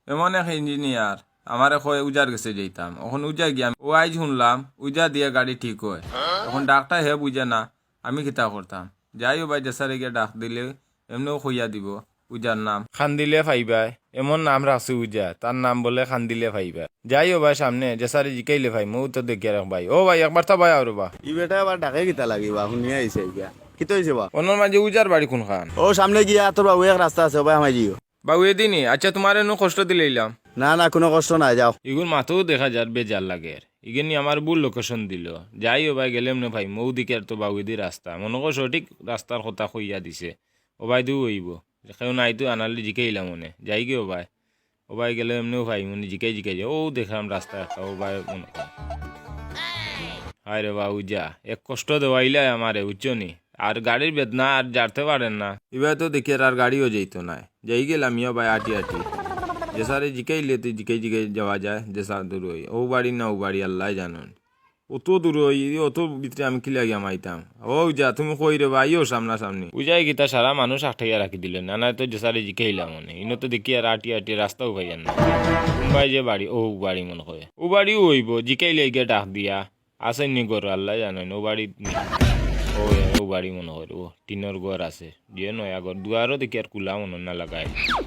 এমন এক ইঞ্জিনিয়ার আমারে কয় উজার গেছে যেতাম, এখন উজা গিয়া ও আইজ শুনলাম উজা দিয়ে গাড়ি ঠিক হয়। এখন ডাকটা হে বুঝে না, আমি কিতা করতাম? যাইও ভাই জেসারে গিয়ে ডাক দিলে এমনিও কইয়া দিব উজার নাম খান্দিলে ফাইবাই, এমন নাম রাখছে উজা, তার নাম বলে খান্দিলে ফাইবা। যাইও ভাই সামনে জেসারে জিকাইলে ভাই মৌ তো দেখিয়া রাখ ভাই। ও ভাই একবার তো ভাই আর বা ই বেটা আবার ডাকে কিতা লাগিবা শুনিয়া আইছে গিয়া কিতো হইছে বা অন্যর মাঝে উজার বাড়ি কোন খান? ও সামনে গিয়া তোর বাবু এক রাস্তা আছে ভাই আমায় জিও। বাবু এদিনই আচ্ছা তোমার এনো কষ্ট দিলে এলাম। না না কোনো কষ্ট নাই যাও। ইগুন মাথাও দেখা যার বেজার লাগে, ইগেনি আমার ভুল লোকেশন দিল। যাই ও ভাই গেলেম না ভাই মৌ দিকে তো বাবুদি রাস্তা মনে কর সঠিক রাস্তার কথা কইয়া দিছে। ও ভাই দু হইব কেউ নাই তো আনালি জিকাইলাম মনে যাই গে ও ভাই গেলে এমনিও ভাই মনে জিকাই যায় ও দেখলাম রাস্তা একটা ও ভাই মনে কর হায় রে বাবু যা এক কষ্ট দেওয়াইলাই আমারে উচ্চনি আর গাড়ির বেদনা আর জারতে পারেন না। এবার তো দেখি আর গাড়িও যেত না, যাই গেলাম ইয়া ভাই আটি যে সারে জিকাইলে তো জিকাই যাওয়া যায় যে সার দূর হই ও বাড়ি না ও বাড়ি আল্লাহ জানুন। অত দূর হই অত ভিতরে আমি কিলা গিয়া মাইতাম। ও যা তুমি কই রে ভাইও সামনাসামনি উজাই গীতা সারা মানুষ আঠাইয়া রাখি দিলেন না, না তো যে সারে জিকাইলাম মনে ইনো তো দেখি আর আটি রাস্তাও ভাইয়ান না। মুম্বাই যে বাড়ি ও বাড়ি মনে হয় ও বাড়িও হইব জিকাইলে গিয়ে ডাক দিয়া আসেননি গর আল্লাহ জানেন ও বাড়ি ও বাড়ি মনে হয় ও টিনের ঘর আছে যে নয়া ঘর দুয়ারও দেখি আর কুলা মনে না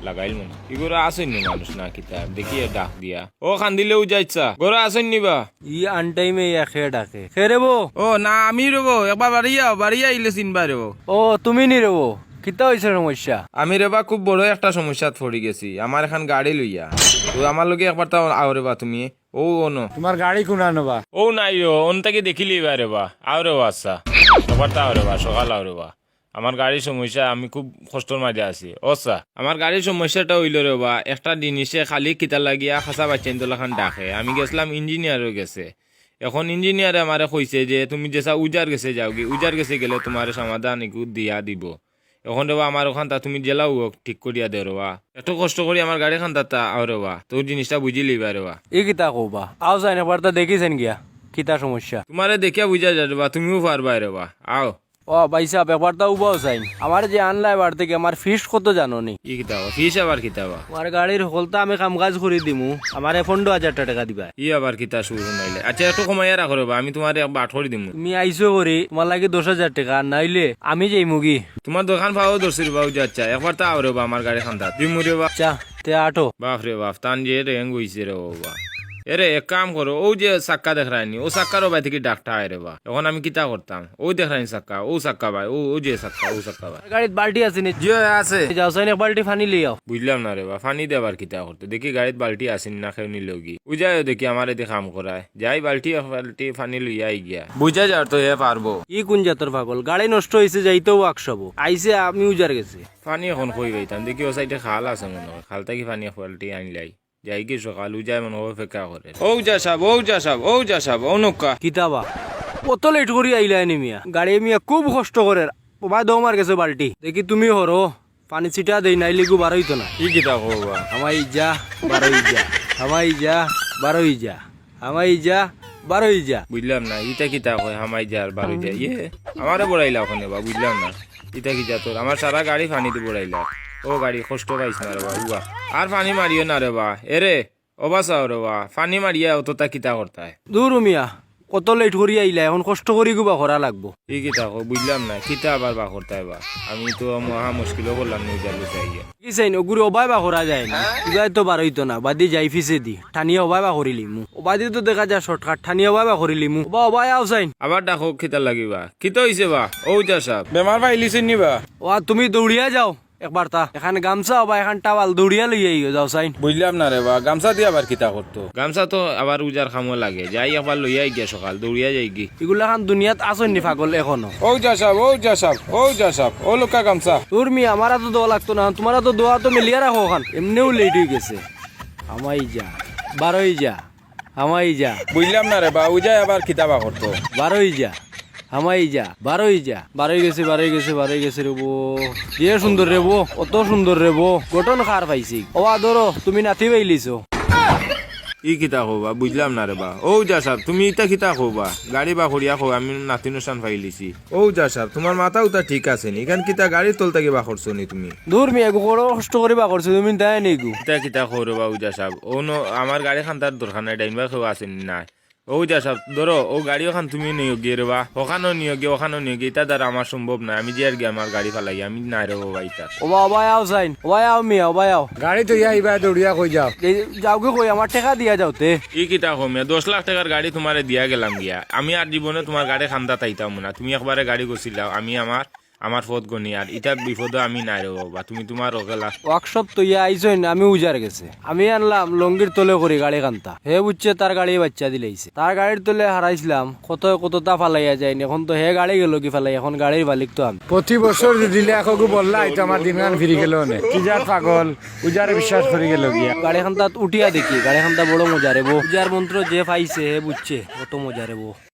লাগাইল মনে এগুলো আসেননি মানুষ না কিতা দেখি ডাক দিয়া ও খান্দিলেও যাইছা গরো আসেননি বা ই আনটাইমে এখে ডাকে খেরে বো। ও না আমি রবো একবার বাড়িয়া আইলে চিনবা রেবো। ও তুমি নি রেবো কিতা হয়েছে সমস্যা? আমি রেবা খুব বড় একটা সমস্যাত পড়ে গেছি, আমার এখন গাড়ি লইয়া তো আমার লগে একবার তাও আও রেবা তুমি ও ন তোমার গাড়ি কোনা নেবা? ও নাই ও অন থেকে দেখিলি বা রেবা আও রেবা আচ্ছা একবার তাও রেবা সকাল আও রেবা আমার গাড়ির সমস্যা আমি খুব কষ্টর মাঝে আছি। ওসা আমার গাড়ির সমস্যাটা হইল রেবা একটা জিনিসে খালি কিতা লাগিয়া খাসা বাচ্চাইন তোলাখান ডাকে। আমি গেছিলাম ইঞ্জিনিয়ারও গেছে, এখন ইঞ্জিনিয়ারে আমারে কইছে যে তুমি যেসা উজার গেছে যাওগি উজার গেছে গেলে তোমার সমাধান একটু দিয়া দিব। এখন রেবা আমার ওখান তা তুমি জেলাও ঠিক করিয়া দে রেবা এত কষ্ট করি আমার গাড়ি খান তা আও রেবা তোর জিনিসটা বুঝি লিবা রেবা। ই কিতা কবা আও যাই না পারতা দেখিছেন গিয়া কিতা সমস্যা? তোমারে দেখিয়া বুঝা যাবা তুমিও পারবা রেবা আও। ও ভাইসা ব্যাপারটা উবাও চাই আমার যে আনলাই বার থেকে আমার ফিস কত জানো নি? ই কিতাবা ফিস আবার কিতাবা আমার গাড়ির হলতা আমি কাম কাজ করে দিমু আমার 15,000 টাকা দিবা। ই আবার কিতা শুরু নাইলে আচ্ছা একটু কমাইয়া রাখো রেবা আমি তোমার বাট করে দিমু। তুমি আইসো করি তোমার লাগে 10,000 টাকা আর নাইলে আমি যাই মুগি। তোমার দোকান পাও দর্শি রেবা আচ্ছা একবার তা আও রেবা আমার গাড়ি খান দিমু রেবা। চা তে আটো বাপ রে বাপ তান যে রেঙ্গ হইছে রে বাবা। এরে এক কাম করো ও যে চাক্কা দেখায়নি ও চাক্কারও বাই থেকে ডাকটা আয় রে বা এখন আমি কিতা করতাম ও দেখায়নি চাক্কা ও চাক্কা ভাই ও যে চাক্কা ও চাক্কা ভাই গাড়িত বাল্টি আছে নি? জিও আছে যাও চাই এক বাল্টি পানি লিয়াও। বুঝলাম না রে বা ফানি দেবার কিতা করতে দেখি গাড়িত বাল্টি আসেন না খেয়ে নিল গি বুঝাই দেখি আমার এতে কাম করায় যাই বাল্টি ফানি লইয়াই গিয়া বুঝা যার তো এ পারবো। ই কোন জাতর পাগল গাড়ি নষ্ট হয়েছে যাইতেও আকসাবো আইসে আমি উজার গেছে। ফানি এখন কই পাইতাম দেখি ও সাইডে খাল আছে মনে হয় খাল থেকে ফানি বাল্টি আনলাই যাই কি সকাল উজায় মনে হয় অপেক্ষা করে ও যা সাব ও নৌকা কিতাবা কত লেট করি আইলাই নি মিয়া গাড়ি মিয়া খুব কষ্ট করে ভাই দমার গেছে বাল্টি দেখি তুমি হরো পানি ছিটা দেই নাইলে গু বারোইতো না। কি কিতা কবা আমাই যা বারোই যা আমাই যা বারোই যা আমাই যা বারোই যা। বুঝলাম না ইটা কিতা কয় হামাই যার বারো যায় ইয়ে আমারে বড়াইলা ওখানে বা বুঝলাম না ইটা কিতা তোর আমার সারা গাড়ি পানিতে বড়াইলা ও গাড়ি কষ্ট পাইছ না রে বা উয়া আর পানি মারিও না রে বা এরে অবাসাও রে বা পানি মারিয়া অতটা কিতা করতায় দূর মিয়া কত লেট করি আইলা এখন কষ্ট করি গুবা করা লাগবো। এই কিতা কো বুঝলাম না কিতা আবার বা করতায় বা আমি তো মহা মুশকিলও করলাম না যার চাই কি চাই না ওগুলো অবাই বা করা যায় না ইবাই তো বারোইতো না বাদি যাই ফিসে দি ঠানিয়া অবাই বা করিলি মু অবাদি তো দেখা যায় শর্টকাট ঠানিয়া অবাই বা করিলি মু অবাই আও চাই আবার ডাকো কিতা লাগিবা কিতা হইছে বা ও যা সাহেব বেমার পাইলিছেন নিবা ও তুমি দৌড়িয়া যাও একবার তা এখানে গামছা বা এখান টাওয়াল দৌড়িয়া লইয়া যাও চাই। বুঝলাম না রে বা গামছা দিয়ে আবার কিতা করতো গামছা তো আবার উজার খামো লাগে যাই একবার লইয়াই গিয়া সকাল দৌড়িয়া যাই গি এগুলা খান দুনিয়াত আসেননি পাগল এখনো। ও যা সাহেব ও লোকা গামছা তোর মি আমার তো দোয়া লাগতো না তোমার তো দোয়া তো মিলিয়া রাখো ওখান এমনিও লেট হয়ে গেছে। আমাই যা বারোই যা আমাই যা বুঝলাম না রে বা উজাই আবার কিতাবা করতো বারোই যা আমাই যা বারোই যা বারোই গেছে রেবো যে সুন্দর রেবো অত সুন্দর রেবো গঠন খার পাইছি ও ধরো তুমি নাতি পাইলিছো। ই কিতা খোবা বুঝলাম না রে বা ও যা সাহেব তুমি ইটা কিতা খোবা গাড়ি বা করিয়া খো আমি নাতিনুসান ফাইলিছি ও যা সাহেব তোমার মাথা উতা ঠিক আছে নি এখান কিতা গাড়ি তোলতে গিয়ে বা করছো নি তুমি দূর মিয়া গো বড় কষ্ট করিবা করছো তুমি তাই নেই গো কিতা কিতা খোর বা উজা সাহেব ও নো আমার গাড়ি খান তার দরকার নাই ড্রাইভার কেউ আসেন না ও যা সাহেব ধরো ও গাড়ি ওখান তুমি নিয়ে গিয়ে রে বা ওখানেও নিয়ে গিয়ে ওখানেও নিয়ে গিয়ে এটা দ্বারা আমার সম্ভব না আমি যে আর গিয়ে আমার গাড়ি ফালাই আমি নাই রে বাবা ইটা ওবা ওবাই আও সাইন ওবাই আও মিয়া ওবাই আও গাড়ি তো ইয়া ইবা দৌড়িয়া কই যাও যাও গে কই আমার টাকা দিয়া যাওতে ই কিতা কমে 10 লাখ টাকার গাড়ি তোমারে দিয়া গেলাম গিয়া আমি আর জীবনে তোমার গাড়ি খান্দা তাইতাম না তুমি একবারে গাড়ি গছিলাও আমি আমার পথ গনি আর এটা বিপদে আমি নাই রে বাবা তুমি তোমার ওগেলা ওয়ার্কশপ তো ইয়া আইসইন আমি উজার গেছে আমি আনলাম লঙ্গির তলে করি গাড়ি কান্তা হে বুঝছে তার গাড়ি বাচ্চা দিলাইছে তার গাড়ির তলে হারাইছিলাম কতটা ফালাইয়া যায়নি এখন তো হে গাড়ি গেল কি ফালাই এখন গাড়ির মালিক তো আমি প্রতি বছর দিলে একগু বললা এটা আমার দিনগান ফিরি গেল নে উজার পাগল উজারে বিশ্বাস করি গেল গিয়া গাড়ি খান্তা উঠিয়া দেখি গাড়ি খান্তা বড় মজা রে বো উজার মন্ত্র যে পাইছে হে বুঝছে কত মজা রে বো